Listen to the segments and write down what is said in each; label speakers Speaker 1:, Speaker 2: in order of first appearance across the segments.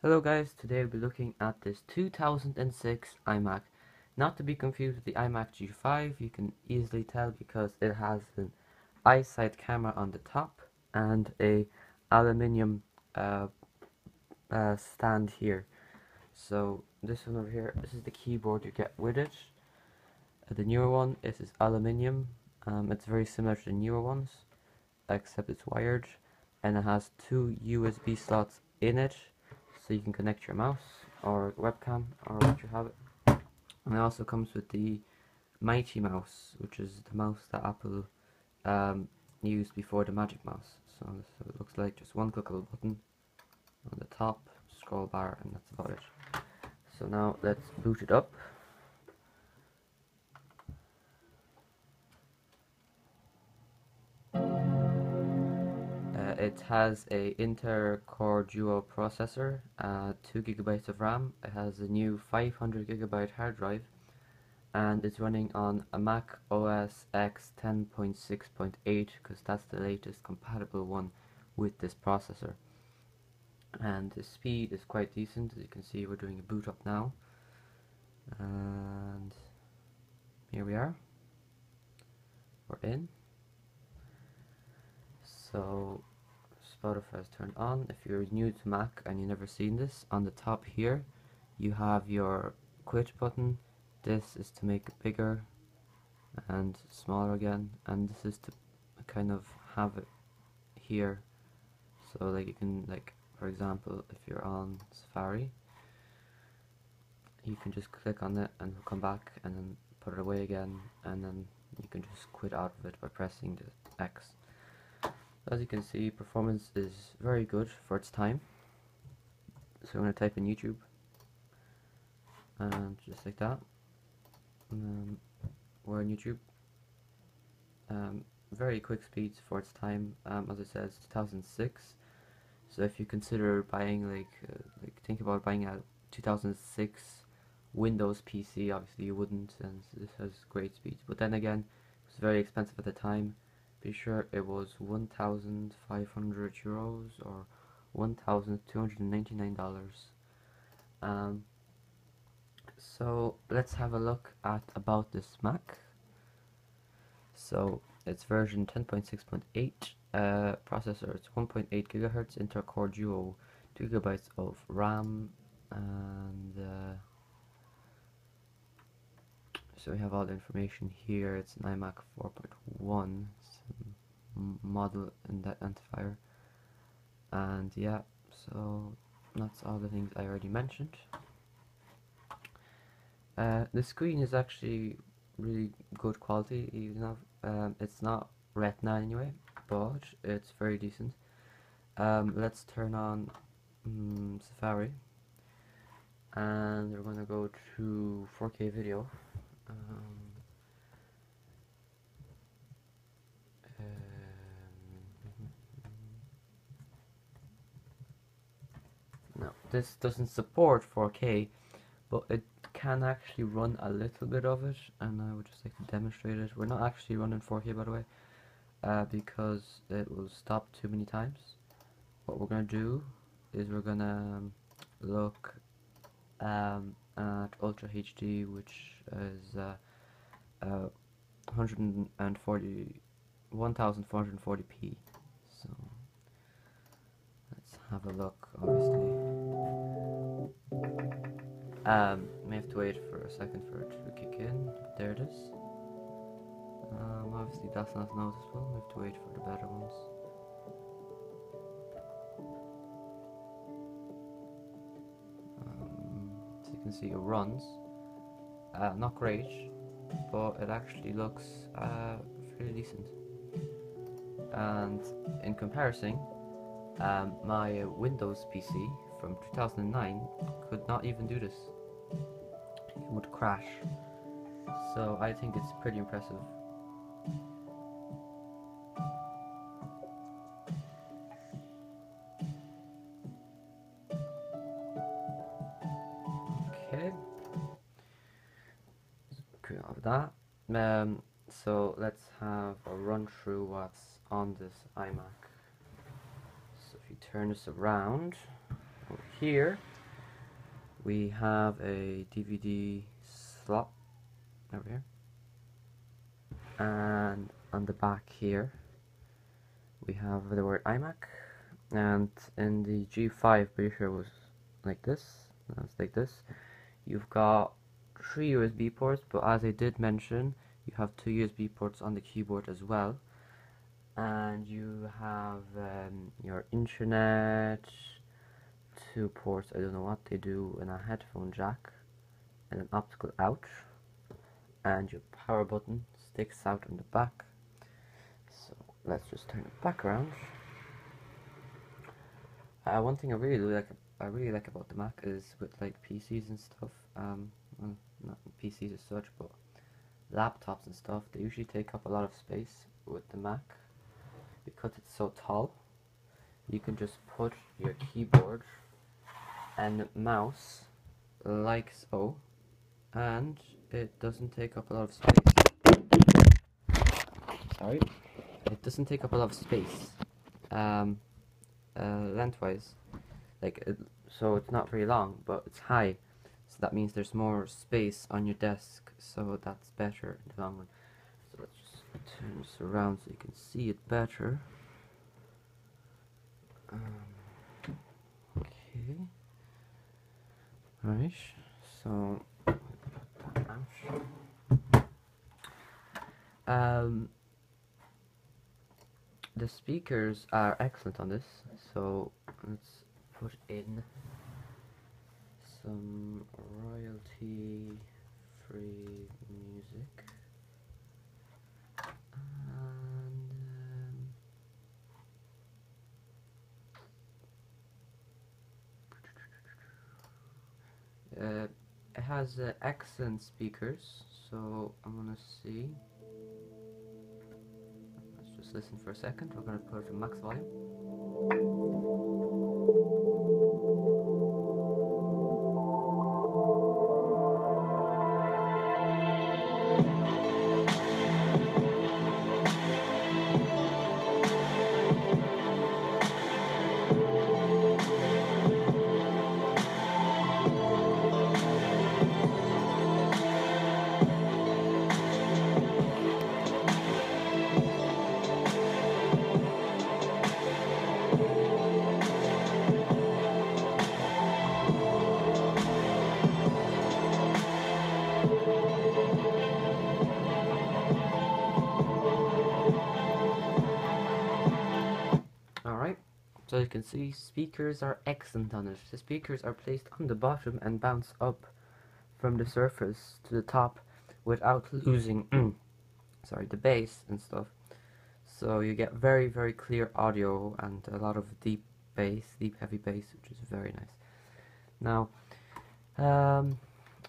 Speaker 1: Hello guys, today we'll be looking at this 2006 iMac. Not to be confused with the iMac G5, you can easily tell because it has an iSight camera on the top and a aluminium stand here. So this one over here, this is the keyboard you get with it. The newer one is aluminium. It's very similar to the newer ones, except it's wired, and it has two USB slots in it, so you can connect your mouse or webcam or what you have it. And it also comes with the Mighty Mouse, which is the mouse that Apple used before the Magic Mouse. So it looks like just one clickable button on the top, scroll bar, and that's about it. So now let's boot it up. It has a Intel Core Duo processor, 2 GB of RAM. It has a new 500 GB hard drive, and it's running on a Mac OS X 10.6.8 because that's the latest compatible one with this processor. And the speed is quite decent. As you can see, we're doing a boot up now, and here we are. We're in. So Spotify is turned on. If you're new to Mac and you've never seen this, on the top here you have your quit button. This is to make it bigger and smaller again, and this is to kind of have it here, so like you can, like for example, if you're on Safari, you can just click on it and it'll come back, and then put it away again, and then you can just quit out of it by pressing the X. As you can see, performance is very good for its time. So I'm going to type in YouTube, and just like that, we're on YouTube. Very quick speeds for its time. As I said, it's 2006. So if you consider buying think about buying a 2006 Windows PC, obviously you wouldn't, and this has great speeds. But then again, it was very expensive at the time. Be sure it was 1,500 euros or $1,299. So let's have a look at about this Mac. So it's version 10.6.8, processor, it's 1.8 GHz, Intel Core Duo, 2 GB of RAM, and so we have all the information here. It's an iMac 4.1 model in that identifier, and yeah, so that's all the things I already mentioned. The screen is actually really good quality, even though it's not Retina anyway, but it's very decent. Let's turn on Safari, and we're going to go to 4K video. No, this doesn't support 4K, but it can actually run a little bit of it, and I would just like to demonstrate it. We're not actually running 4K, by the way, because it will stop too many times. What we're going to do is we're going to look at Ultra HD, which is 1440p. So let's have a look. Obviously, may have to wait for a second for it to kick in. There it is. Obviously that's not noticeable. We have to wait for the better ones. So you can see it runs. Not great, but it actually looks fairly decent. And in comparison, my Windows PC from 2009 could not even do this. It would crash. So I think it's pretty impressive. Okay. Get out of that. So let's have a run through what's on this iMac. So if you turn this around over here, we have a DVD slot over here, and on the back here we have the word iMac, and in the G5 pretty sure it was like this. No, it's like this. You've got 3 USB ports, but as I did mention, you have 2 USB ports on the keyboard as well, and you have your internet, 2 ports, I don't know what they do, and a headphone jack and an optical out, and your power button sticks out on the back. So let's just turn it back around. One thing I really like about the Mac is with like PCs and stuff, well, not PCs as such, but laptops and stuff, they usually take up a lot of space. With the Mac, because it's so tall, you can just put your keyboard and mouse like so, and it doesn't take up a lot of space. Sorry, it doesn't take up a lot of space lengthwise, so it's not very long, but it's high, so that means there's more space on your desk, so that's better in the long run. So let's just turn this around so you can see it better. Okay. Right, so put that out. The speakers are excellent on this, so let's put in some royalty-free music. It has excellent speakers, so I'm gonna see. Let's just listen for a second. We're gonna put it to max volume. Alright, so you can see speakers are excellent on it. The speakers are placed on the bottom and bounce up from the surface to the top without losing the bass and stuff. So you get very, very clear audio and a lot of deep bass, deep heavy bass, which is very nice. Now,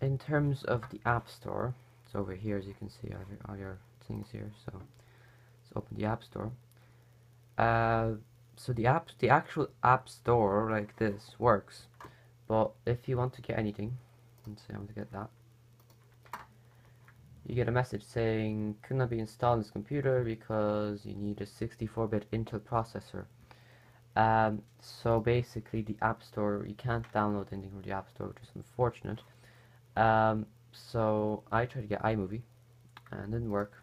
Speaker 1: in terms of the App Store, so over here, as you can see, all your things here. So let's open the App Store. So the actual App Store like this works, but if you want to get anything, let's say I want to get that, you get a message saying could not be installed on this computer because you need a 64-bit Intel processor. So basically the App Store, you can't download anything from the App Store, which is unfortunate. So I tried to get iMovie and it didn't work,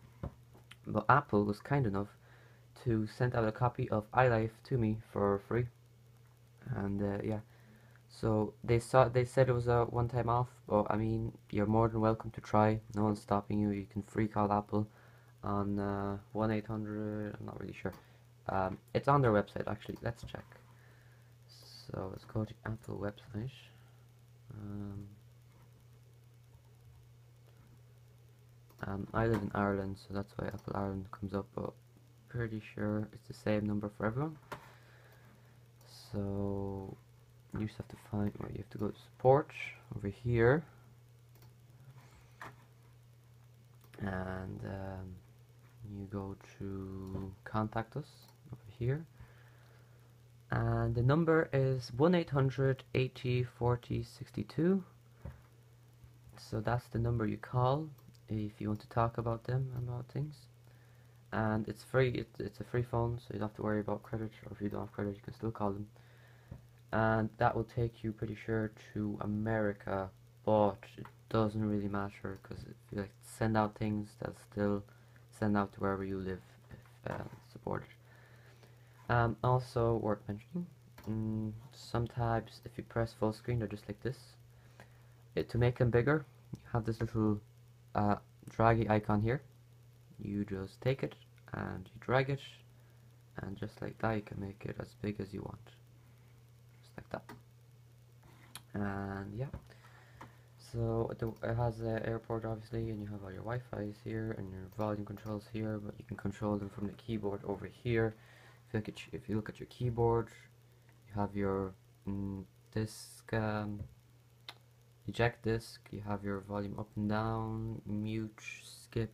Speaker 1: but Apple was kind enough to send out a copy of iLife to me for free, and yeah, so they said it was a one-time off, but I mean, you're more than welcome to try. No one's stopping you. You can free call Apple on 1-800, I'm not really sure. It's on their website actually. Let's check. So let's go to Apple website. I live in Ireland, so that's why Apple Ireland comes up, but pretty sure it's the same number for everyone. So you just have to find where you have to go to support over here, and you go to contact us over here, and the number is 1-800-80-40-62. So that's the number you call if you want to talk about things. And it's free. It's a free phone, so you don't have to worry about credit, or if you don't have credit, you can still call them. and that will take you pretty sure to America, but it doesn't really matter because if you like send out things, they'll still send out to wherever you live if supported. Also worth mentioning, sometimes if you press full screen, they're just like this. To make them bigger, you have this little draggy icon here. You just take it and you drag it, and just like that you can make it as big as you want, just like that. And yeah, so it has an airport obviously, and you have all your Wi-Fi's here and your volume controls here, but you can control them from the keyboard over here. If you look at your keyboard, you have your disc, eject disc, you have your volume up and down, mute, skip,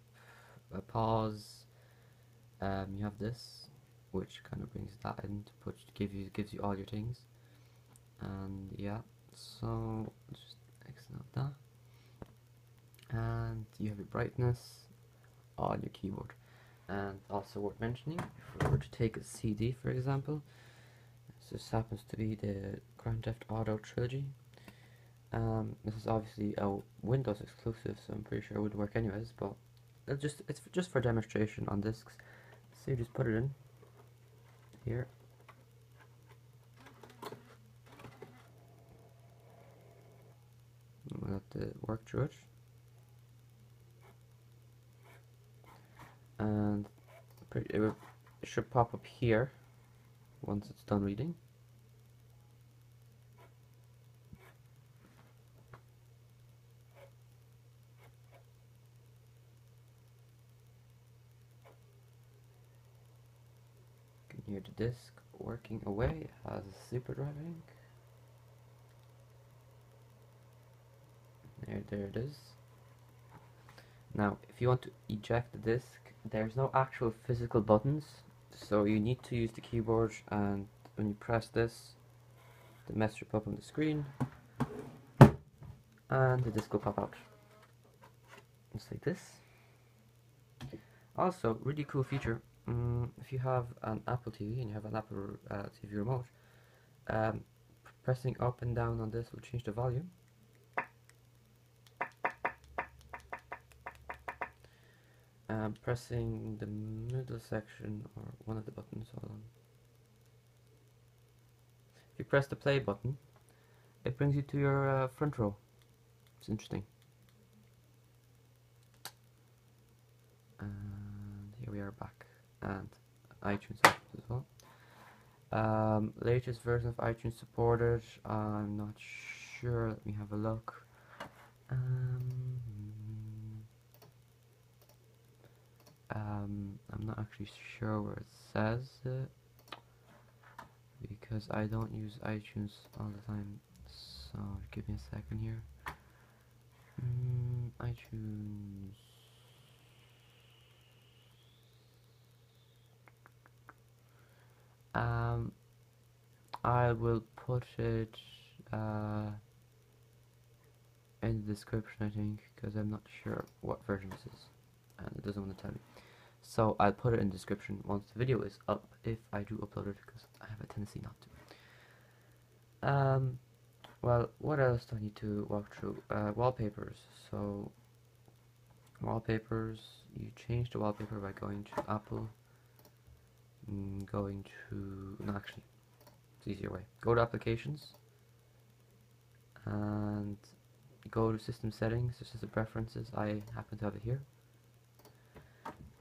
Speaker 1: pause. You have this, which kind of brings that in to gives you all your things. And yeah, so just exit out that, and you have your brightness on your keyboard. And also worth mentioning, if we were to take a CD for example, this happens to be the Grand Theft Auto trilogy. This is obviously a Windows exclusive, so I'm pretty sure it would work anyways, but it's just for demonstration on discs. So you just put it in here. We'll have to work through it. And it should pop up here once it's done reading. You can hear the disc working away. It has a super drive, I think. There it is. Now, if you want to eject the disc, there's no actual physical buttons, so you need to use the keyboard, and when you press this, the message will pop on the screen, and the disc will pop out. Just like this. Also, really cool feature, if you have an Apple TV and you have an Apple TV remote, pressing up and down on this will change the volume. Pressing the middle section, or one of the buttons, hold on. If you press the play button, it brings you to your front row. It's interesting. And here we are back, and iTunes as well. Latest version of iTunes supported, I'm not sure, let me have a look. I'm not actually sure where it says it, because I don't use iTunes all the time, so give me a second here. iTunes. I will put it in the description, I think, because I'm not sure what version this is, and it doesn't want to tell me. So I'll put it in the description once the video is up, if I do upload it, because I have a tendency not to. Well, what else do I need to walk through? Wallpapers. So, wallpapers, you change the wallpaper by going to Apple, no, actually, it's easier way. Go to Applications, and go to System Settings, or System Preferences, I happen to have it here.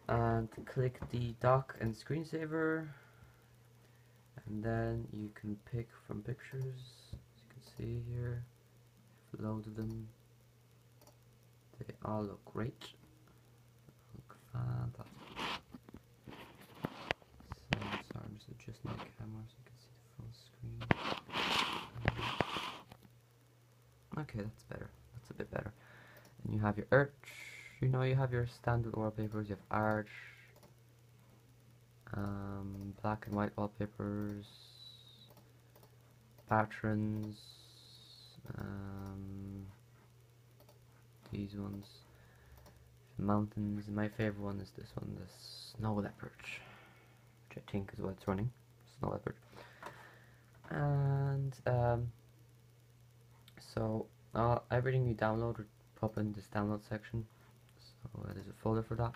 Speaker 1: And click the dock and screensaver, and then you can pick from pictures, as you can see here. I've loaded them. They all look great, look fantastic. So sorry, I'm just adjusting the camera so you can see the full screen. Okay, that's better, that's a bit better. And you have your Earth. You know, you have your standard wallpapers, you have art, black and white wallpapers, patterns, these ones, mountains. My favorite one is this one, the snow leopard, which I think is what it's running, snow leopard. And so everything you download would pop in this download section. So there's a folder for that,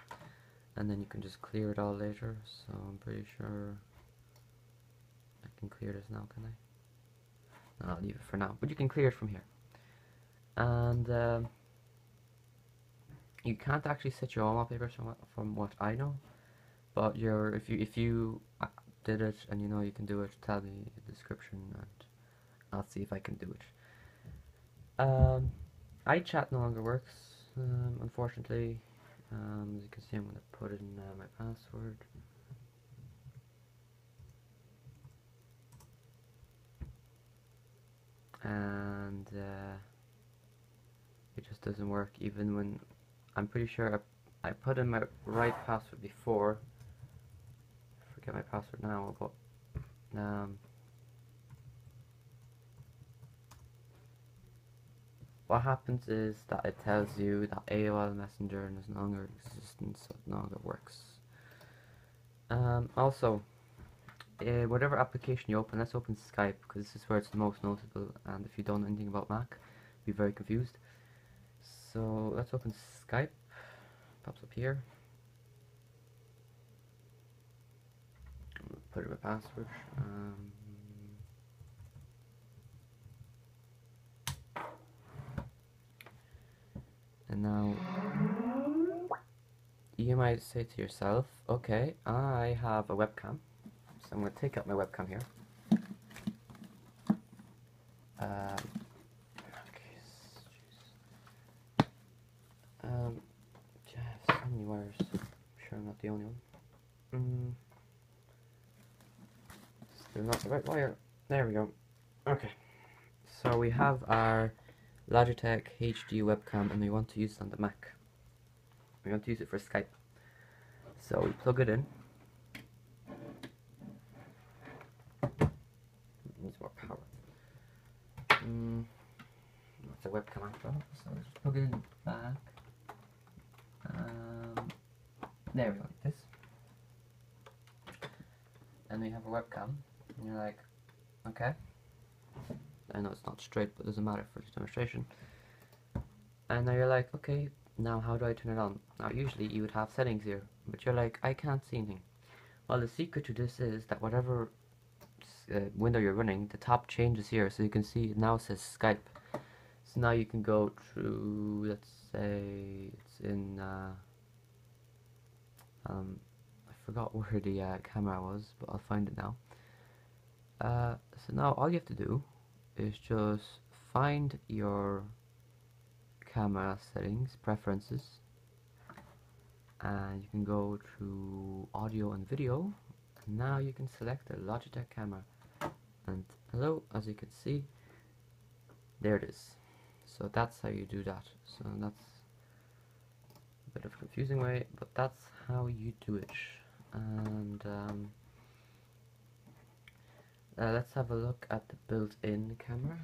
Speaker 1: and then you can just clear it all later. So I'm pretty sure I can clear this now, can I? No, I'll leave it for now, but you can clear it from here. And you can't actually set your own wallpapers from what I know, but if you did it and you know you can do it, tell me in the description and I'll see if I can do it. iChat no longer works, unfortunately. As you can see, I'm going to put in my password. And it just doesn't work, even when I'm pretty sure I put in my right password before. I forget my password now, but what happens is that it tells you that AOL Messenger is no longer existent, so it no longer works. Also, whatever application you open, let's open Skype, because this is where it's the most noticeable, and if you don't know anything about Mac, you'll be very confused. So let's open Skype. Pops up here. Put in my password. And now you might say to yourself, okay, I have a webcam, so I'm going to take out my webcam here. Yeah, so many wires. I'm sure I'm not the only one. Still not the right wire. There we go. Okay. So we have our Logitech HD Webcam, and we want to use it on the Mac. We want to use it for Skype. So we plug it in. It needs more power. It's a webcam after all, so let's plug it in the back. There we go, like this. And we have a webcam, and you're like, okay. I know it's not straight, but it doesn't matter for this demonstration. And now you're like, okay, now how do I turn it on? Now usually you would have settings here, but you're like, I can't see anything. Well, the secret to this is that whatever window you're running, the top changes here, so you can see it now says Skype. So now you can go through, let's say it's in I forgot where the camera was, but I'll find it now. So now all you have to do is just find your camera settings, preferences, and you can go to audio and video, and now you can select the Logitech camera, and hello, as you can see, there it is. So that's how you do that. So that's a bit of a confusing way, but that's how you do it. And let's have a look at the built-in camera.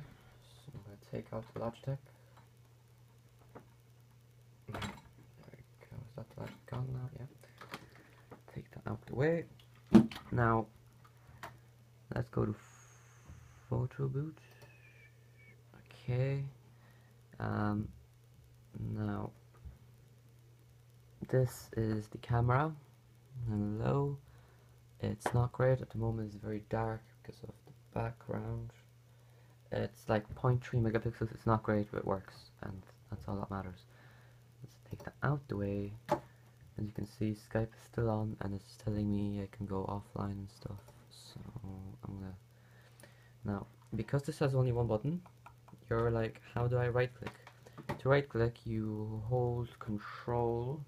Speaker 1: So I'm going to take out the Logitech. There we go. Is that the Logitech gone now? Yeah. Take that out the way. Now let's go to photo boot. Okay. Now this is the camera. Hello. It's not great at the moment. It's very dark because of the background. It's like 0.3 megapixels. It's not great, but it works, and that's all that matters. Let's take that out the way. As you can see, Skype is still on, and it's telling me I can go offline and stuff. So I'm gonna now, because this has only one button, you're like, how do I right click? To right click, you hold Control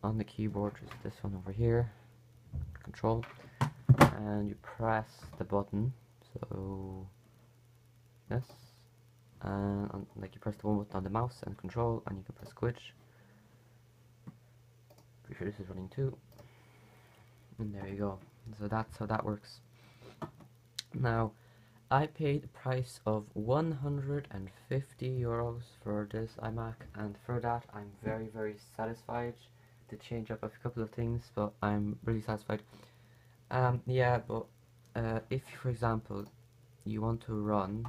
Speaker 1: on the keyboard, which is this one over here, Control, and you press the button, so yes, and like you press the one button on the mouse and Control, and you can press switch. Pretty sure this is running too, and there you go. So that's how that works. Now, I paid the price of 150 euros for this iMac, and for that I'm very, very satisfied. To change up a couple of things, but I'm really satisfied. Yeah, but if, for example, you want to run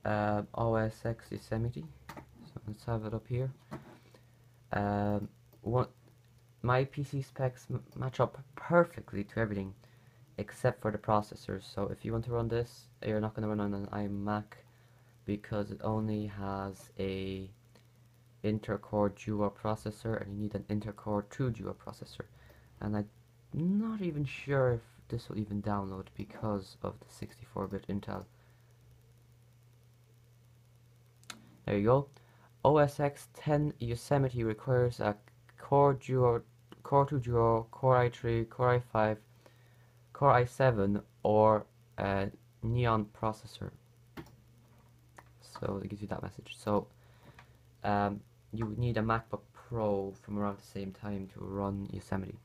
Speaker 1: OS X Yosemite. So let's have it up here. What my PC specs match up perfectly to everything except for the processors. So if you want to run this, you're not going to run on an iMac because it only has a intercore duo processor, and you need an intercore 2 duo processor. And I'm not even sure if this will even download because of the 64-bit Intel. There you go. OS X 10 Yosemite requires a Core 2 Duo, Core i3, Core i5, Core i7, or a Neon processor. So it gives you that message. So you would need a MacBook Pro from around the same time to run Yosemite.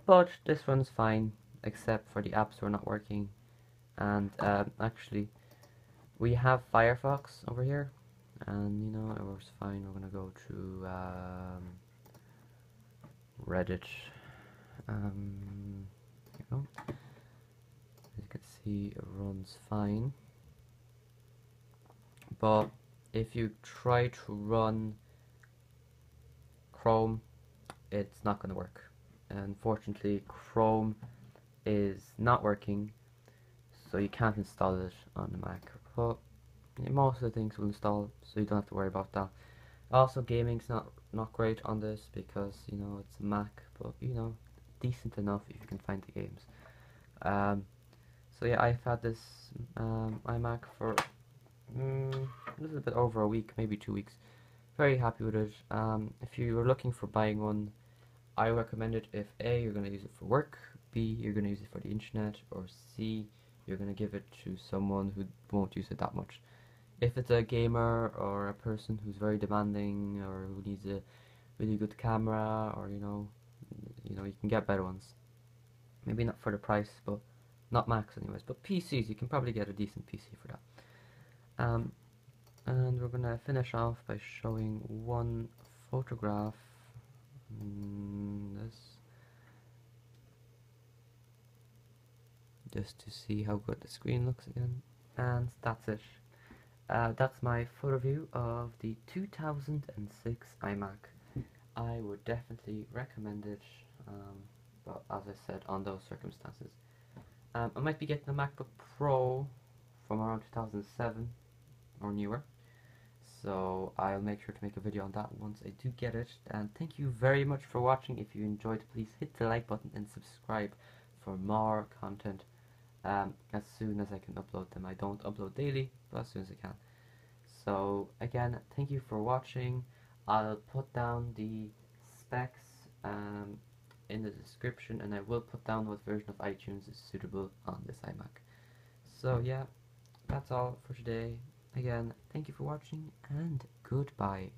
Speaker 1: But this runs fine, except for the apps were not working. And actually, we have Firefox over here, and you know, it works fine. We're gonna go to Reddit. Here you go. As you can see, it runs fine. But if you try to run Chrome, it's not gonna work. Unfortunately, Chrome is not working, so you can't install it on the Mac. But most of the things will install, so you don't have to worry about that. Also, gaming's not great on this because you know it's a Mac, but you know, decent enough if you can find the games. So yeah, I've had this iMac for a little bit over a week, maybe 2 weeks. Very happy with it. If you were looking for buying one, I recommend it if A, you're going to use it for work, B, you're going to use it for the internet, or C, you're going to give it to someone who won't use it that much. If it's a gamer or a person who's very demanding or who needs a really good camera, or you know you can get better ones. Maybe not for the price, but not Macs anyways. But PCs, you can probably get a decent PC for that. And we're gonna finish off by showing one photograph. This, just to see how good the screen looks again. And that's it. That's my photo view of the 2006 iMac. I would definitely recommend it, but as I said, on those circumstances. I might be getting a MacBook Pro from around 2007 or newer, so I'll make sure to make a video on that once I do get it. And thank you very much for watching. If you enjoyed, please hit the like button and subscribe for more content as soon as I can upload them. I don't upload daily, but as soon as I can. So again, thank you for watching. I'll put down the specs in the description, and I will put down what version of iTunes is suitable on this iMac. So yeah, that's all for today. Again, thank you for watching, and goodbye.